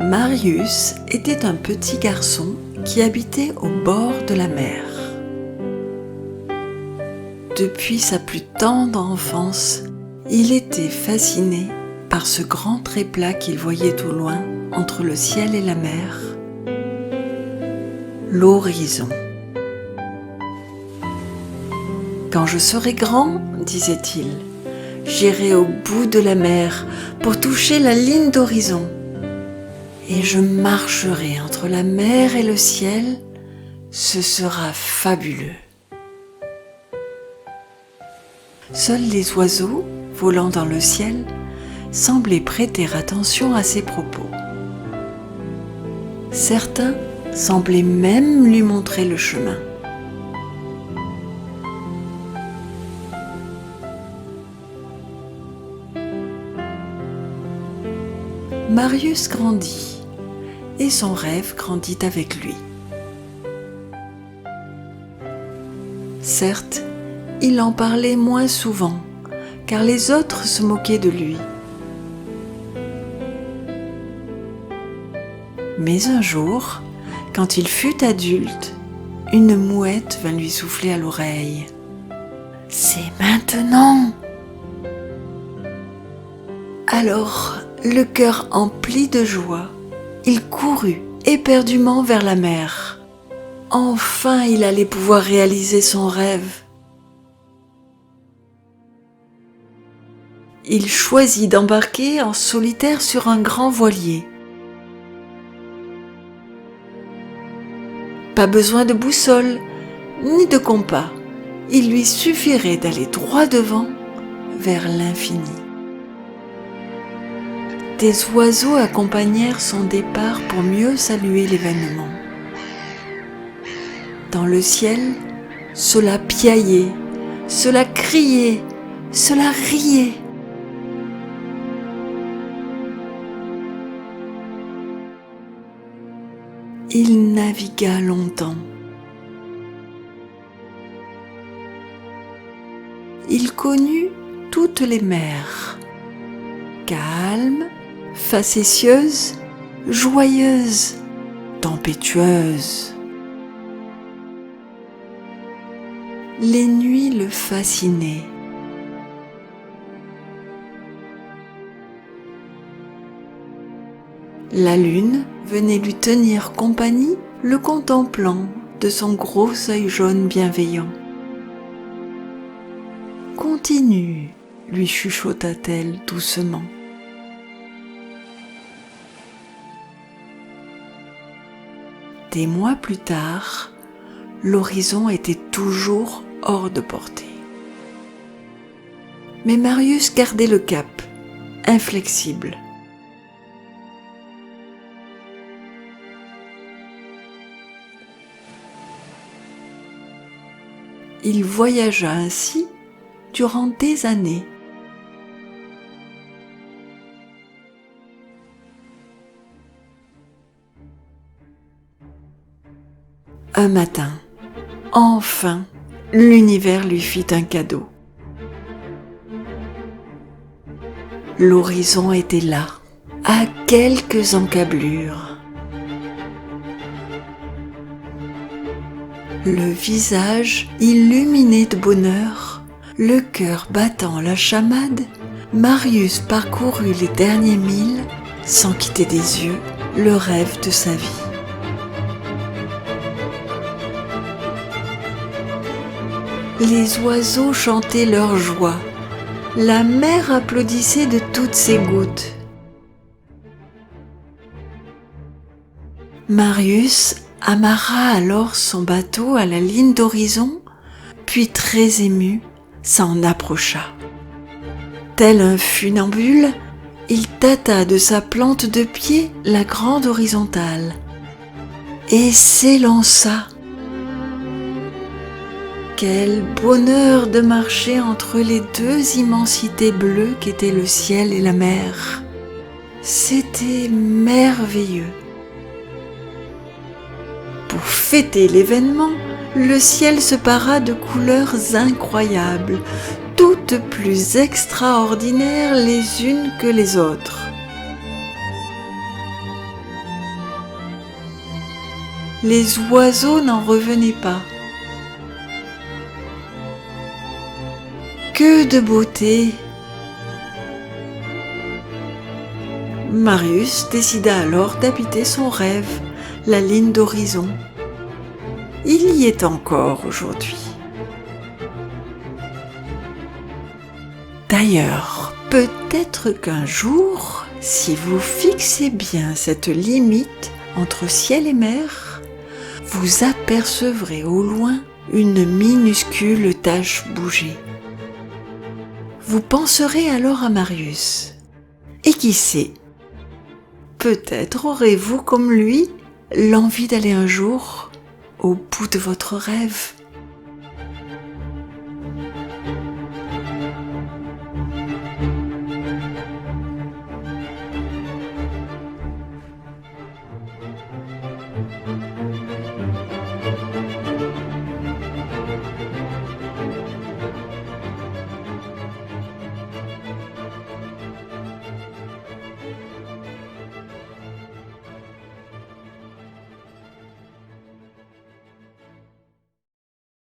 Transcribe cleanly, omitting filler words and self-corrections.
Marius était un petit garçon qui habitait au bord de la mer. Depuis sa plus tendre enfance, il était fasciné par ce grand trait plat qu'il voyait au loin entre le ciel et la mer, l'horizon. « Quand je serai grand, disait-il, j'irai au bout de la mer pour toucher la ligne d'horizon. Et je marcherai entre la mer et le ciel, ce sera fabuleux. » Seuls les oiseaux, volant dans le ciel, semblaient prêter attention à ses propos. Certains semblaient même lui montrer le chemin. Marius grandit, et son rêve grandit avec lui. Certes, il en parlait moins souvent, car les autres se moquaient de lui. Mais un jour, quand il fut adulte, une mouette vint lui souffler à l'oreille. « C'est maintenant !» Alors, le cœur empli de joie, il courut éperdument vers la mer. Enfin, il allait pouvoir réaliser son rêve. Il choisit d'embarquer en solitaire sur un grand voilier. Pas besoin de boussole, ni de compas. Il lui suffirait d'aller droit devant, vers l'infini. Des oiseaux accompagnèrent son départ pour mieux saluer l'événement. Dans le ciel, cela piaillait, cela criait, cela riait. Il navigua longtemps. Il connut toutes les mers, calmes, facétieuses, joyeuses, tempétueuses. Les nuits le fascinaient. La lune venait lui tenir compagnie, le contemplant de son gros œil jaune bienveillant. « Continue, lui chuchota-t-elle doucement. Des mois plus tard, l'horizon était toujours hors de portée. Mais Marius gardait le cap, inflexible. Il voyagea ainsi durant des années. Un matin, enfin, l'univers lui fit un cadeau. L'horizon était là, à quelques encablures. Le visage illuminé de bonheur, le cœur battant la chamade, Marius parcourut les derniers milles sans quitter des yeux le rêve de sa vie. Les oiseaux chantaient leur joie, la mer applaudissait de toutes ses gouttes. Marius amarra alors son bateau à la ligne d'horizon, puis très ému, s'en approcha. Tel un funambule, il tâta de sa plante de pied la grande horizontale et s'élança. Quel bonheur de marcher entre les deux immensités bleues qu'étaient le ciel et la mer. C'était merveilleux. Pour fêter l'événement, le ciel se para de couleurs incroyables, toutes plus extraordinaires les unes que les autres. les oiseaux n'en revenaient pas. Que de beauté! Marius décida alors d'habiter son rêve, la ligne d'horizon. Il y est encore aujourd'hui. D'ailleurs, peut-être qu'un jour, si vous fixez bien cette limite entre ciel et mer, vous apercevrez au loin une minuscule tache bouger. Vous penserez alors à Marius. Et qui sait, peut-être aurez-vous comme lui l'envie d'aller un jour au bout de votre rêve.